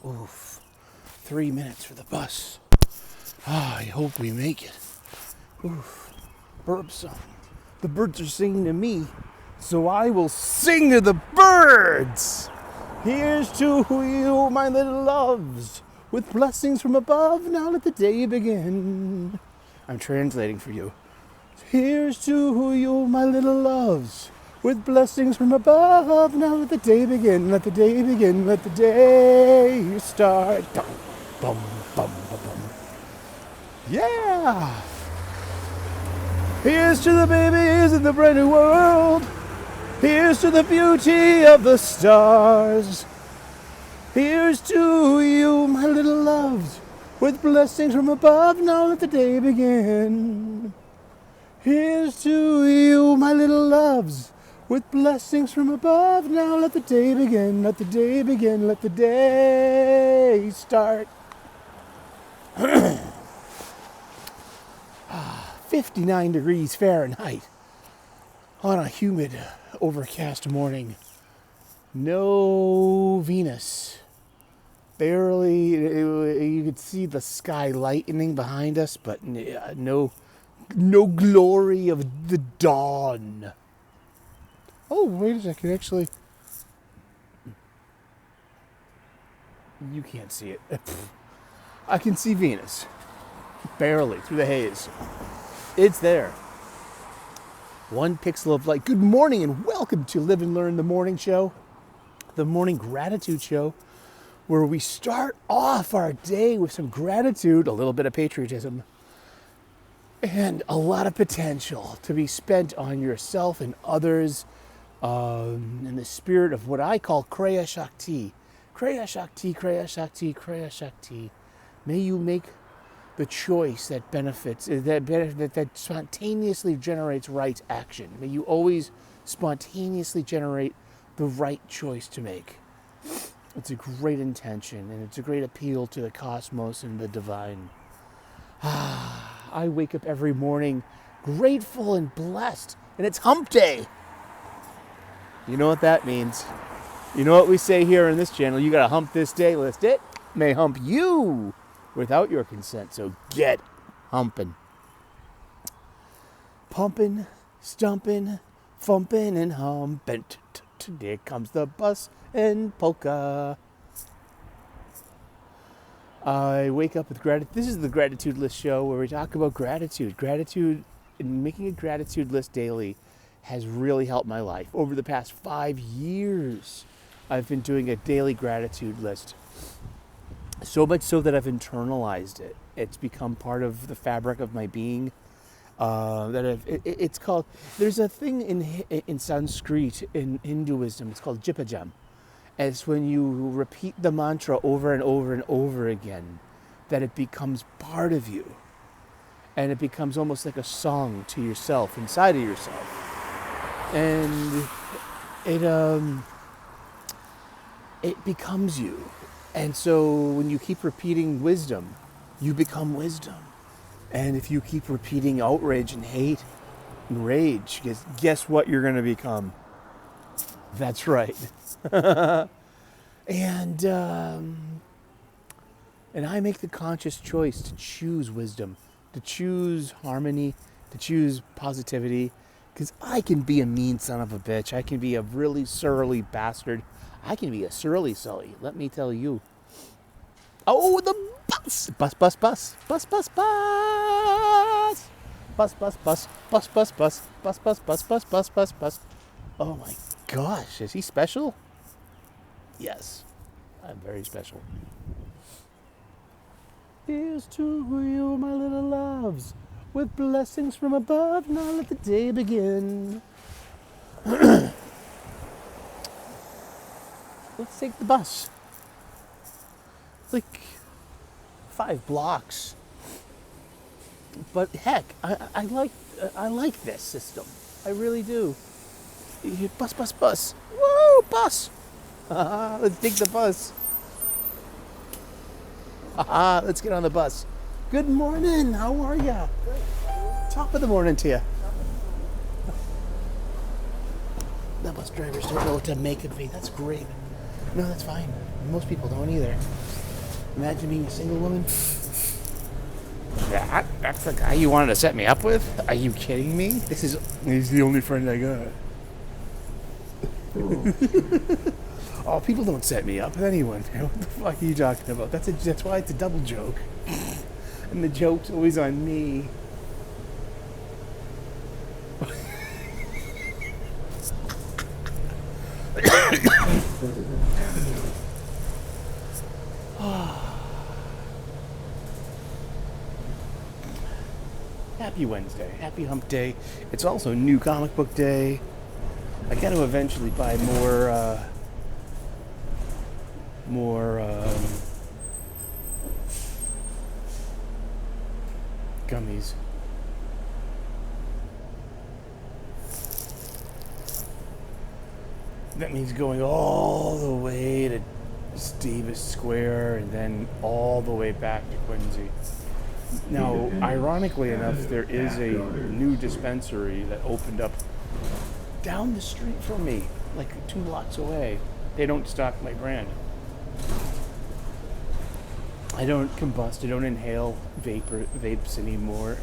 Oof. 3 minutes for the bus. I hope we make it. Oof. Bird song. The birds are singing to me, so I will sing to the birds. Here's to you, my little loves, with blessings from above. Now let the day begin. I'm translating for you. Here's to you, my little loves, with blessings from above. Now let the day begin. Let the day begin. Let the day start. Bum, bum, bum, bum, bum. Yeah. Here's to the babies in the brand new world. Here's to the beauty of the stars. Here's to you, my little loves, with blessings from above. Now let the day begin. Here's to you, my little loves, with blessings from above. Now let the day begin. Let the day begin. Let the day start. 59 degrees Fahrenheit on a humid, overcast morning. No Venus. Barely, you could see the sky lightening behind us, but no glory of the dawn. Oh, wait a second, actually. You can't see it. I can see Venus. Barely, through the haze. It's there. One pixel of light. Good morning and welcome to Live and Learn, the morning show. The morning gratitude show, where we start off our day with some gratitude, a little bit of patriotism, and a lot of potential to be spent on yourself and others in the spirit of what I call Kriya Shakti. Kriya Shakti, Kriya Shakti, Kriya Shakti. May you make the choice that benefits, that spontaneously generates right action. May you always spontaneously generate the right choice to make. It's a great intention, and it's a great appeal to the cosmos and the divine. I wake up every morning grateful and blessed, and it's hump day. You know what that means. You know what we say here in this channel, you gotta hump this day, lest it may hump you without your consent, so get humping. Pumping, stumping, thumping, and humping. There comes the bus and polka. I wake up with gratitude. This is the Gratitude List show where we talk about gratitude. Gratitude, and making a gratitude list daily has really helped my life. Over the past 5 years, I've been doing a daily gratitude list. So much so that I've internalized it. It's become part of the fabric of my being. It's called. There's a thing in Sanskrit, in Hinduism. It's called jipajam. And it's when you repeat the mantra over and over and over again, that it becomes part of you, and it becomes almost like a song to yourself, inside of yourself, and it becomes you. And so when you keep repeating wisdom, you become wisdom. And if you keep repeating outrage and hate and rage, guess what you're going to become? That's right. And I make the conscious choice to choose wisdom, to choose harmony, to choose positivity, because I can be a mean son of a bitch. I can be a really surly bastard. I can be a surly Sully, let me tell you. Oh, the bus! Bus, bus, bus. Bus, bus, bus. Bus, bus, bus. Bus, bus, bus. Bus, bus, bus, bus, bus, bus, bus. Oh my gosh, is he special? Yes, I'm very special. Here's to you, my little loves, with blessings from above. Now let the day begin. Let's take the bus. It's like 5 blocks. But heck, I like this system. I really do. Bus, bus, bus. Woo, bus. Let's take the bus. Let's get on the bus. Good morning. How are ya? Top of the morning to you. The bus drivers don't know what to make of me. That's great. No, that's fine. Most people don't either. Imagine being a single woman. That's the guy you wanted to set me up with? Are you kidding me? He's the only friend I got. Oh, people don't set me up with anyone. What the fuck are you talking about? That's why it's a double joke. And the joke's always on me. Happy Wednesday. Happy hump day. It's also new comic book day. I got to eventually buy more gummies. That means going all the way to Davis Square and then all the way back to Quincy. Now, ironically enough, there is a new dispensary that opened up down the street from me, like 2 blocks away. They don't stock my brand. I don't combust. I don't inhale vapes anymore.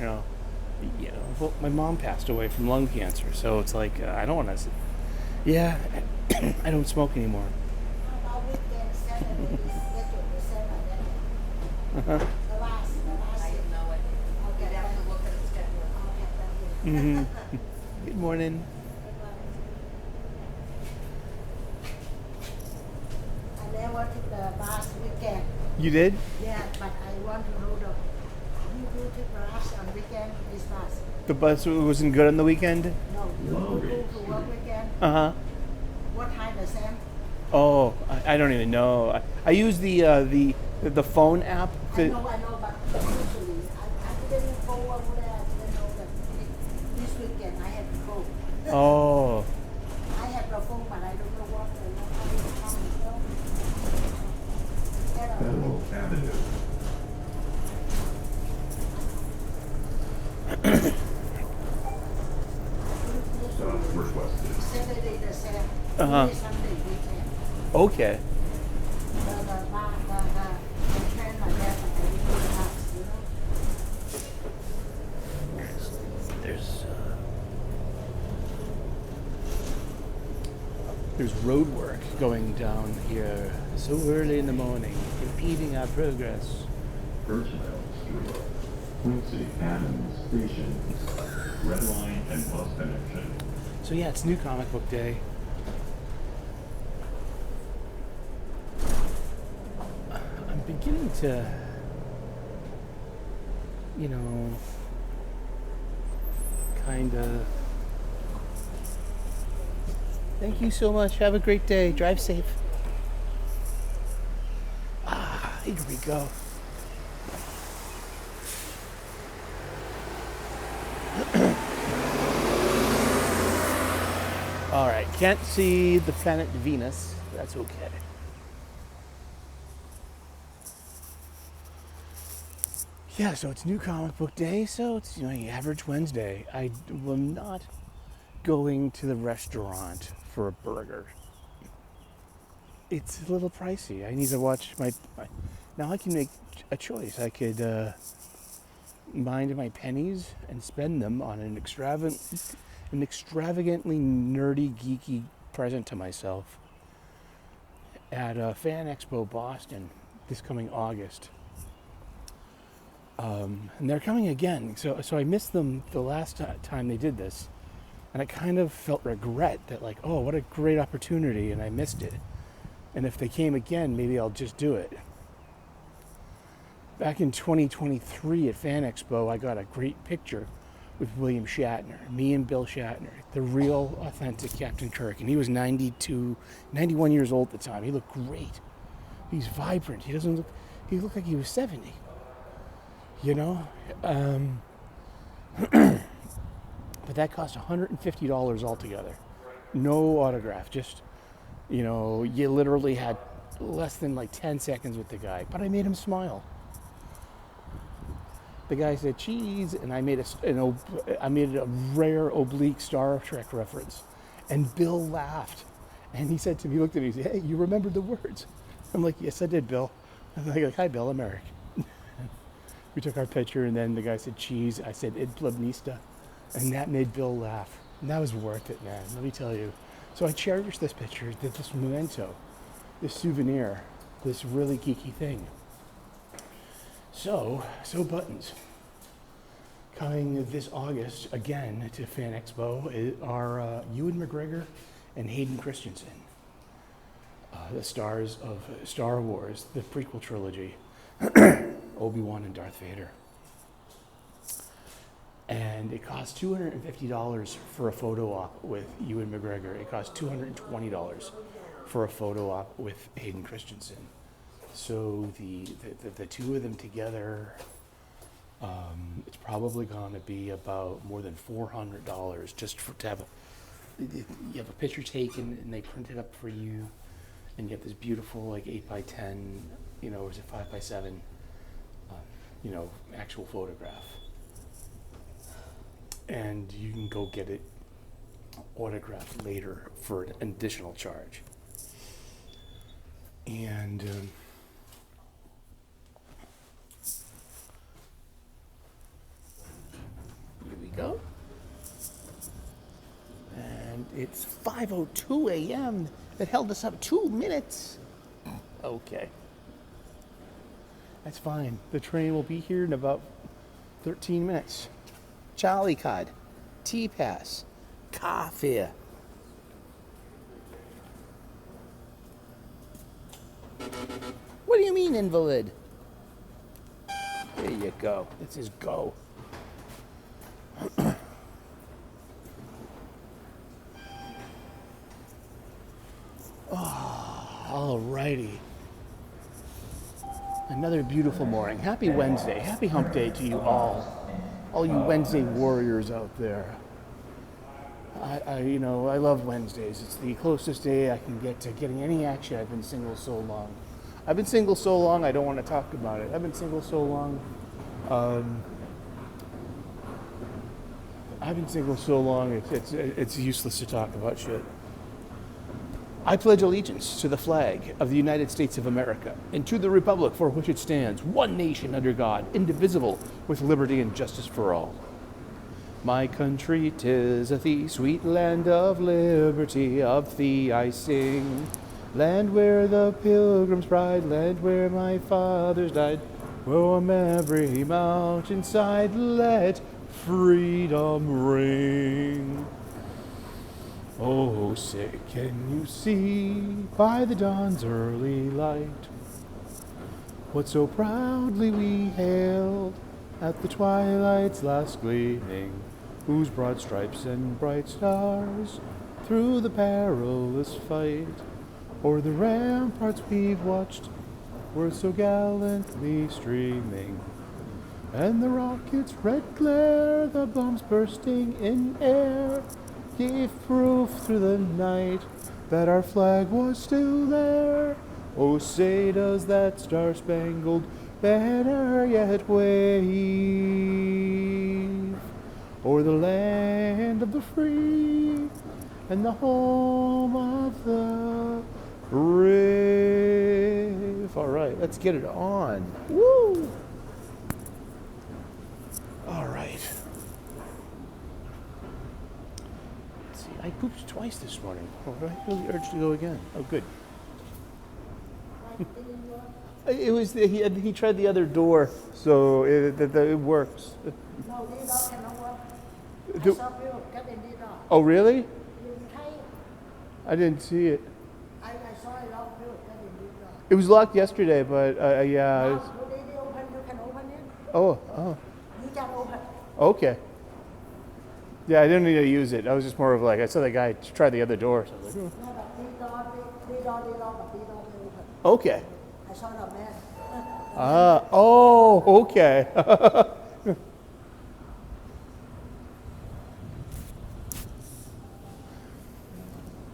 Well, my mom passed away from lung cancer, so it's like I don't want to. Yeah, I don't smoke anymore. Mm-hmm. Good morning. I never took the bus weekend. You did? Yeah, but I want to know you do take bus on weekend, this bus. The bus wasn't good on the weekend? No, you go to work weekend. Uh-huh. What time the same? Oh, I don't even know. I use the phone app. I know, but usually I didn't go over there. I didn't know that this weekend I had to go. Oh. I have the phone, but I don't know what Federal Avenue. Southwest. Saturday the same. Uh-huh. Sunday weekend. Okay. The train like that, but I didn't go to bus, There's road work going down here so early in the morning, impeding our progress. Birchdale Studio. Quincy Adams Station. Red Line and Bus Connection. So yeah, it's new comic book day. I'm beginning to, kind of. Thank you so much. Have a great day. Drive safe. Here we go. All right, can't see the planet Venus. That's okay. Yeah, so it's new comic book day, so it's average Wednesday. I am not going to the restaurant for a burger. It's a little pricey. I need to watch my now I can make a choice. I could mind my pennies and spend them on an extravagantly nerdy, geeky present to myself at Fan Expo Boston this coming August. And they're coming again. So I missed them the last time they did this. And I kind of felt regret that oh, what a great opportunity, and I missed it. And if they came again, maybe I'll just do it. Back in 2023 at Fan Expo, I got a great picture with William Shatner, me and Bill Shatner, the real, authentic Captain Kirk. And he was 91 years old at the time. He looked great. He's vibrant. He looked like he was 70. But that cost $150 altogether. No autograph, just, you literally had less than 10 seconds with the guy. But I made him smile. The guy said cheese, and I made a rare oblique Star Trek reference. And Bill laughed. And he said to me, he looked at me, he said, "Hey, you remembered the words." I'm like, "Yes, I did, Bill." I'm like, hi, Bill, I'm Eric. We took our picture, and then the guy said cheese. I said id plebnista. And that made Bill laugh. And that was worth it, man. Let me tell you. So I cherish this picture, this memento, this souvenir, this really geeky thing. So buttons. Coming this August again to Fan Expo are Ewan McGregor and Hayden Christensen, the stars of Star Wars, the prequel trilogy, Obi-Wan and Darth Vader. And it costs $250 for a photo op with Ewan McGregor. It costs $220 for a photo op with Hayden Christensen. So the two of them together, it's probably going to be about more than $400 just to have you have a picture taken and they print it up for you, and you have this beautiful like 8x10, or is it 5x7, actual photograph. And you can go get it autographed later for an additional charge. And here we go. And it's 5:02 a.m. It held us up 2 minutes. Okay. That's fine. The train will be here in about 13 minutes. Charlie card, T-Pass, car fare. What do you mean, invalid? There you go. This is go. Alrighty. Another beautiful morning. Happy Wednesday. Happy hump day to you all. All you Wednesday warriors out there. I love Wednesdays. It's the closest day I can get to getting any action. I've been single so long. I don't want to talk about it. I've been single so long. It's useless to talk about shit. I pledge allegiance to the flag of the United States of America and to the republic for which it stands, one nation under God, indivisible, with liberty and justice for all. My country, 'tis of thee, sweet land of liberty, of thee I sing. Land where the pilgrims pride, land where my fathers died. From every mountainside, let freedom ring. Oh, say, can you see by the dawn's early light what so proudly we hailed at the twilight's last gleaming, whose broad stripes and bright stars through the perilous fight o'er the ramparts we've watched were so gallantly streaming, and the rocket's red glare, the bombs bursting in air, gave proof through the night that our flag was still there. Oh, say does that star-spangled banner yet wave o'er the land of the free and the home of the brave. All right, let's get it on. Woo! All right. I pooped twice this morning. Oh, I feel the urge to go again. Oh, good. It was he tried the other door, so it works. No, this dog cannot work. I Do- saw people get in this dog. Oh, really? You try it. I didn't see it. I saw a lot of people get in this dog. It was locked yesterday, but yeah. Now, today they open, you can open it. Oh, You just open. okay. Yeah, I didn't need to use it. I was just more of like, I saw the guy try the other door. So I was like, No, but this dog, they open. okay. I saw the man. Okay.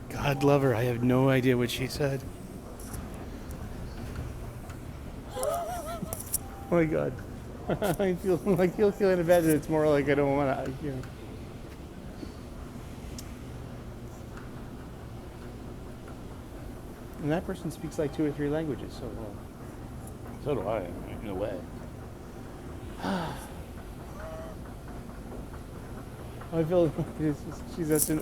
God love her. I have no idea what she said. Oh my God. I feel like he'll feel in bed. It's more like I don't want to, And that person speaks like 2 or 3 languages, so So do I, in a way. I feel like she's a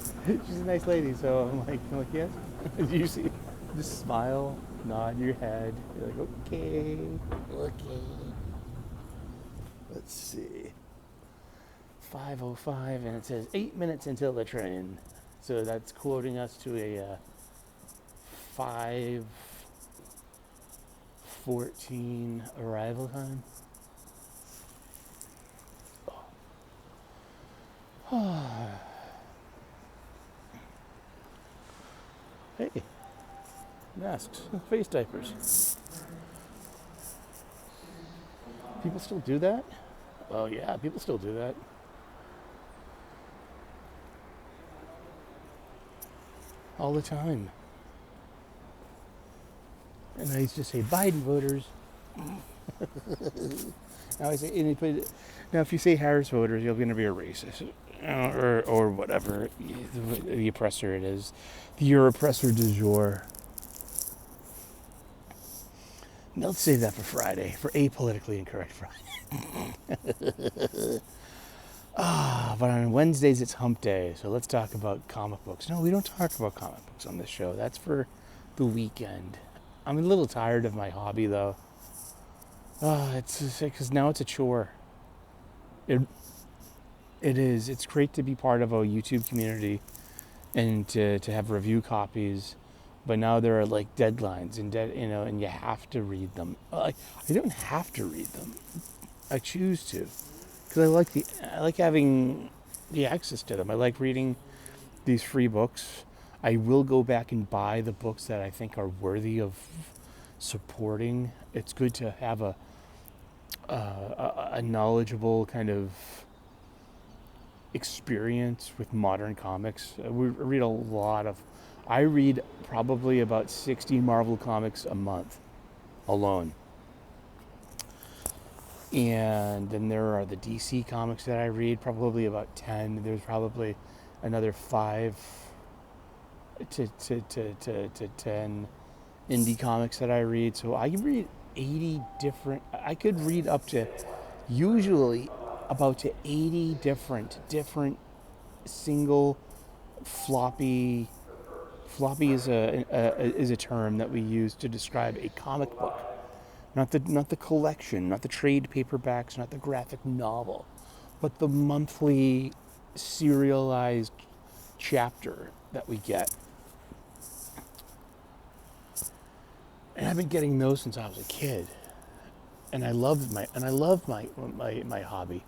nice lady, so I'm like yes. Do you see? Just smile, nod your head. You're like okay, okay. Let's see. 5:05, and it says 8 minutes until the train. So that's quoting us to a 5:14 arrival time. Hey, masks, face diapers. People still do that? Oh yeah, people still do that. All the time. And I used to say Biden voters. Now I say now if you say Harris voters, you're going to be a racist, or whatever the oppressor it is, your oppressor du jour. Now let's save that for Friday, for apolitically incorrect Friday. But on Wednesdays it's hump day, so let's talk about comic books. No, we don't talk about comic books on this show. That's for the weekend. I'm a little tired of my hobby though. It's because now it's a chore. It is. It's great to be part of a YouTube community and to have review copies, but now there are like deadlines and you have to read them. I don't have to read them. I choose to because I like having the access to them. I like reading these free books. I will go back and buy the books that I think are worthy of supporting. It's good to have a knowledgeable kind of experience with modern comics. I read probably about 60 Marvel comics a month alone. And then there are the DC comics that I read, probably about 10. There's probably another 5 to 10 indie comics that I read. So I read 80 different, I could read up to usually about to 80 different single floppy is a term that we use to describe a comic book, not the collection, not the trade paperbacks, not the graphic novel, but the monthly serialized chapter that we get. And I've been getting those since I was a kid, and I love my hobby.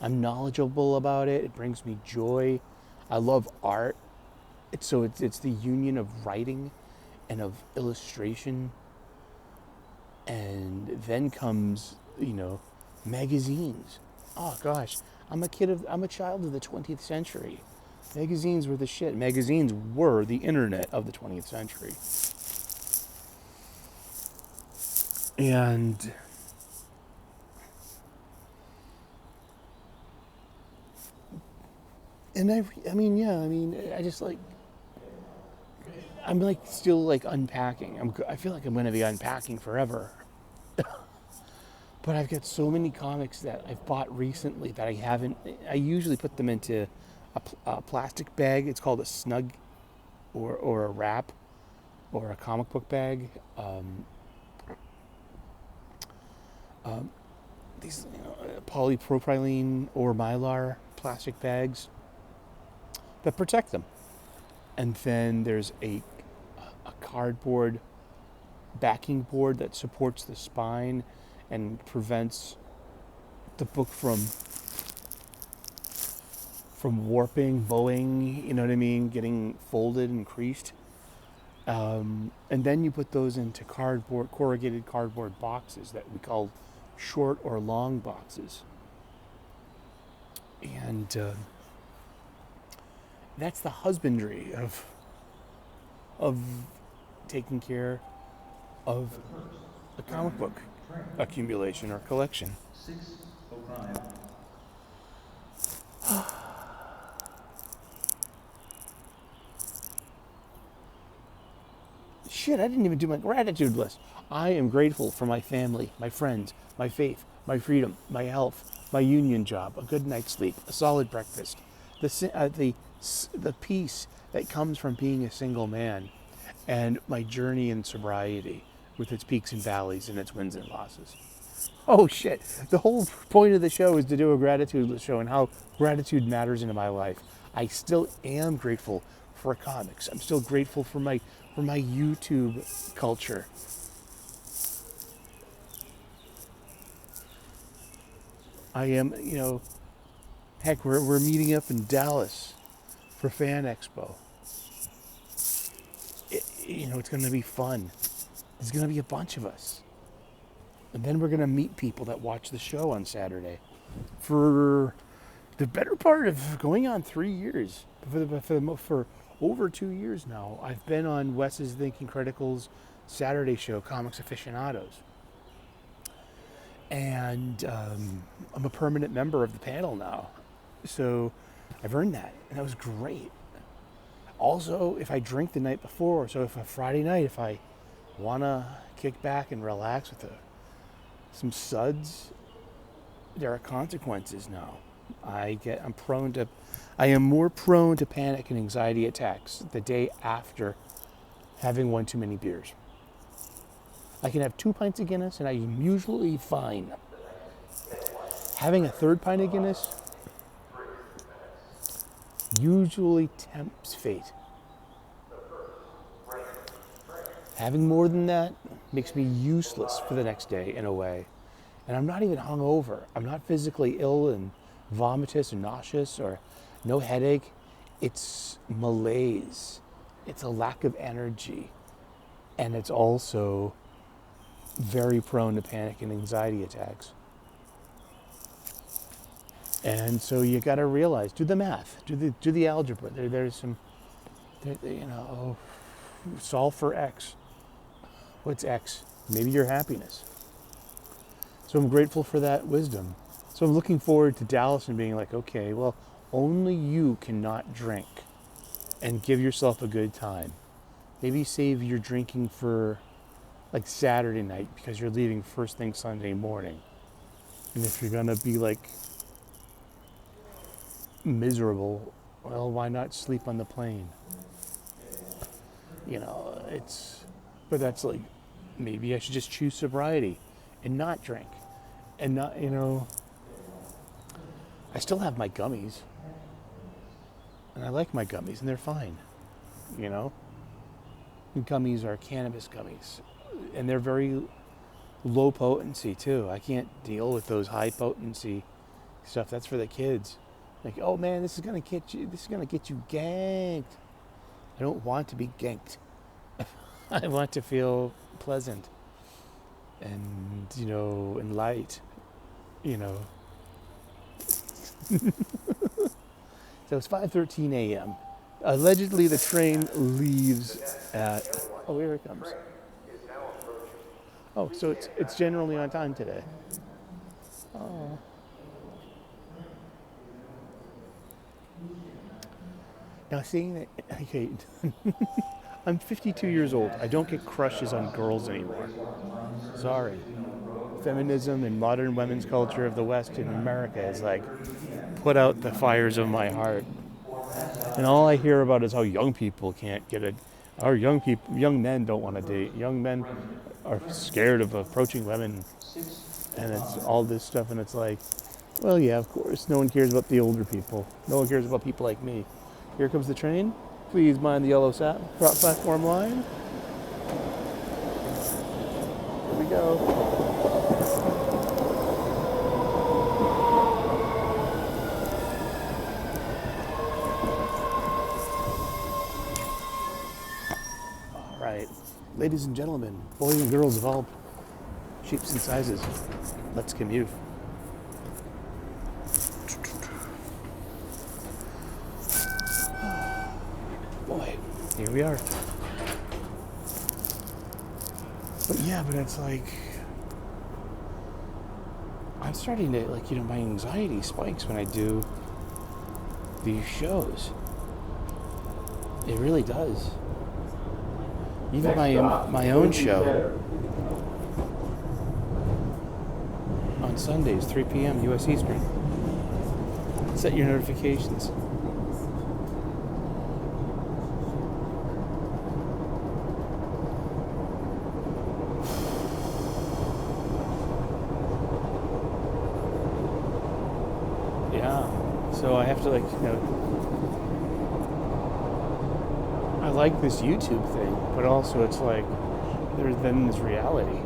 I'm knowledgeable about it. It brings me joy. I love art. It's the union of writing and of illustration. And then comes, magazines. Oh gosh, I'm a child of the 20th century. Magazines were the shit. Magazines were the internet of the 20th century. And I just like, I'm like still like unpacking. I feel like I'm going to be unpacking forever. But I've got so many comics that I've bought recently that I usually put them into a plastic bag. It's called a snug or a wrap or a comic book bag. These polypropylene or Mylar plastic bags that protect them. And then there's a cardboard backing board that supports the spine and prevents the book from warping, bowing, getting folded and creased. And then you put those into corrugated cardboard boxes that we call short or long boxes. And that's the husbandry of taking care of a comic book accumulation or collection. 6:05. shit, I didn't even do my gratitude list. I am grateful for my family, my friends, my faith, my freedom, my health, my union job, a good night's sleep, a solid breakfast, the peace that comes from being a single man, and my journey in sobriety with its peaks and valleys and its wins and losses. Oh shit, the whole point of the show is to do a gratitude show and how gratitude matters into my life. I still am grateful for comics. I'm still grateful for my YouTube culture. I am, heck, we're meeting up in Dallas for Fan Expo. It's going to be fun. There's going to be a bunch of us. And then we're going to meet people that watch the show on Saturday for the better part of going on 3 years. For over 2 years now, I've been on Wes's Thinking Critical's Saturday show, Comics Aficionados. And I'm a permanent member of the panel now. So I've earned that, and that was great. Also, if I drink the night before, so if a Friday night, if I want to kick back and relax with some suds, there are consequences now. I am more prone to panic and anxiety attacks the day after having one too many beers. I can have 2 pints of Guinness and I'm usually fine. Having a 3rd pint of Guinness usually tempts fate. Having more than that makes me useless for the next day in a way. And I'm not even hungover. I'm not physically ill and vomitous and nauseous or no headache. It's malaise. It's a lack of energy. And it's also very prone to panic and anxiety attacks. And so you got to realize, do the math, do the algebra. There's some, solve for X. What's X? Maybe your happiness. So I'm grateful for that wisdom. So I'm looking forward to Dallas and being like, okay, well, only you cannot drink and give yourself a good time. Maybe save your drinking for like Saturday night because you're leaving first thing Sunday morning. And if you're going to be like miserable, well, why not sleep on the plane? But that's like, maybe I should just choose sobriety and not drink. And not, I still have my gummies. And I like my gummies and they're fine. Gummies are cannabis gummies. And they're very low potency too. I can't deal with those high potency stuff. That's for the kids. Like, oh man, this is gonna get you ganked. I don't want to be ganked. I want to feel pleasant and, and light, So it's 5:13 a.m. Allegedly, the train leaves at, oh, here it comes. Oh, so it's generally on time today. Oh. Now, seeing that, okay, I'm 52 years old. I don't get crushes on girls anymore. Sorry. Feminism and modern women's culture of the West in America is like, put out the fires of my heart. And all I hear about is how young people can't get young men don't want to date. Young men are scared of approaching women. And it's all this stuff, and it's like, well, yeah, of course. No one cares about the older people. No one cares about people like me. Here comes the train. Please mind the yellow platform line. Here we go. All right. Ladies and gentlemen, boys and girls of all shapes and sizes, let's commute. Boy, here we are. But it's like, I'm starting to, my anxiety spikes when I do these shows. It really does. Even my own show on Sundays, 3 p.m. U.S. Eastern. Set your notifications. Yeah, so I have to I like this YouTube thing, but also it's like there's then this reality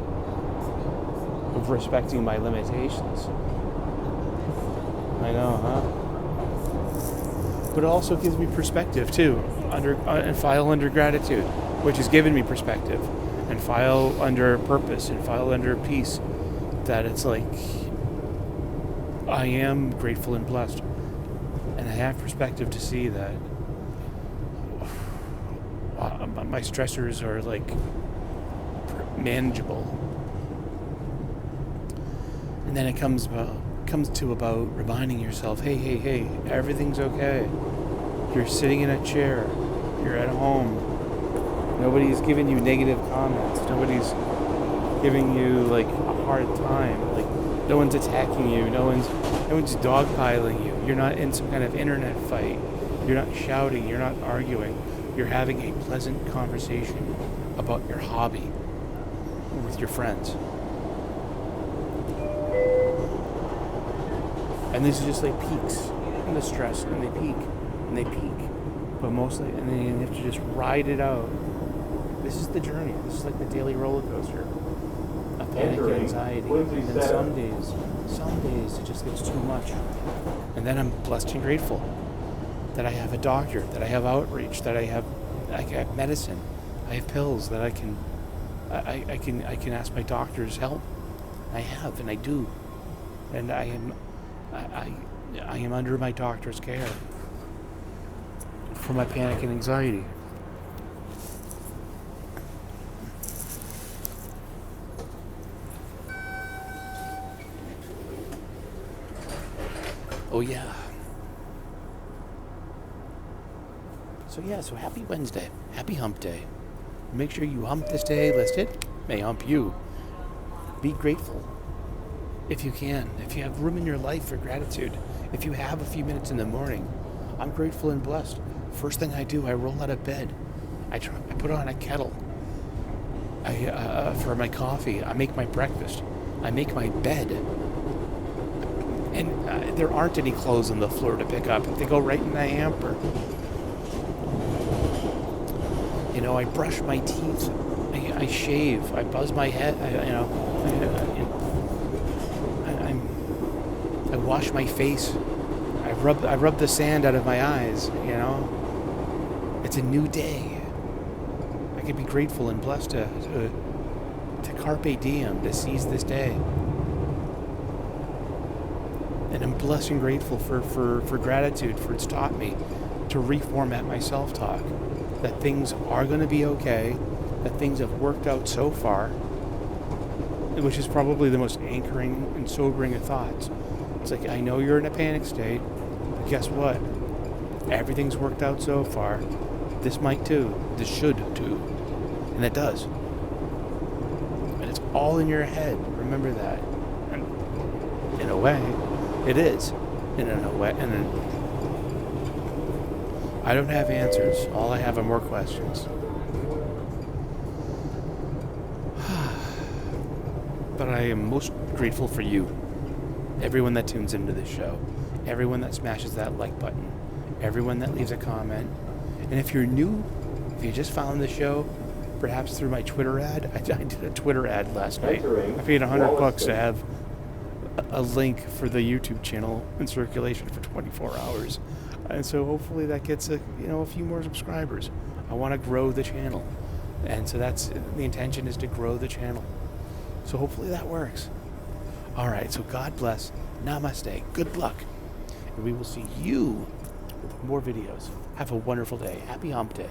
of respecting my limitations. I know, huh? But it also gives me perspective too, and file under gratitude, which has given me perspective, and file under purpose, and file under peace. That it's like I am grateful and blessed, and I have perspective to see that my stressors are like manageable. And then it comes to about reminding yourself, hey, everything's okay. You're sitting in a chair. You're at home. Nobody's giving you negative comments. Nobody's giving you like a hard time. Like no one's attacking you. No one's dogpiling you. You're not in some kind of internet fight. You're not shouting. You're not arguing. You're having a pleasant conversation about your hobby with your friends. And these are just like peaks in the stress, and they peak, and they peak. But mostly, and then you have to just ride it out. This is the journey. This is like the daily roller coaster of panic and anxiety. And then some days it just gets too much. And then I'm blessed and grateful that I have a doctor, that I have outreach, that I have medicine, I have pills that I can ask my doctor's help. I have, and I do, and I am under my doctor's care for my panic and anxiety. Oh yeah. So happy Wednesday. Happy hump day. Make sure you hump this day, lest it may hump you. Be grateful if you can. If you have room in your life for gratitude. If you have a few minutes in the morning. I'm grateful and blessed. First thing I do, I roll out of bed. I put on a kettle for my coffee. I make my breakfast. I make my bed. And there aren't any clothes on the floor to pick up. They go right in the hamper. You know, I brush my teeth. I shave. I buzz my head. I wash my face. I rub the sand out of my eyes. You know, it's a new day. I can be grateful and blessed to carpe diem, to seize this day. And I'm blessed and grateful for gratitude, for it's taught me to reformat my self-talk. That things are going to be okay, that things have worked out so far, which is probably the most anchoring and sobering of thoughts. It's like, I know you're in a panic state, but guess what? Everything's worked out so far. This might too. This should too. And it does. And it's all in your head. Remember that. And in a way, it is. And in a way, I don't have answers. All I have are more questions. But I am most grateful for you. Everyone that tunes into this show. Everyone that smashes that like button. Everyone that leaves a comment. And if you're new, if you just found the show, perhaps through my Twitter ad. I did a Twitter ad last night. I paid $100 to have a link for the YouTube channel in circulation for 24 hours. And so hopefully that gets a few more subscribers. I want to grow the channel. And so that's the intention, is to grow the channel. So hopefully that works. All right, so God bless. Namaste. Good luck. And we will see you with more videos. Have a wonderful day. Happy hump day.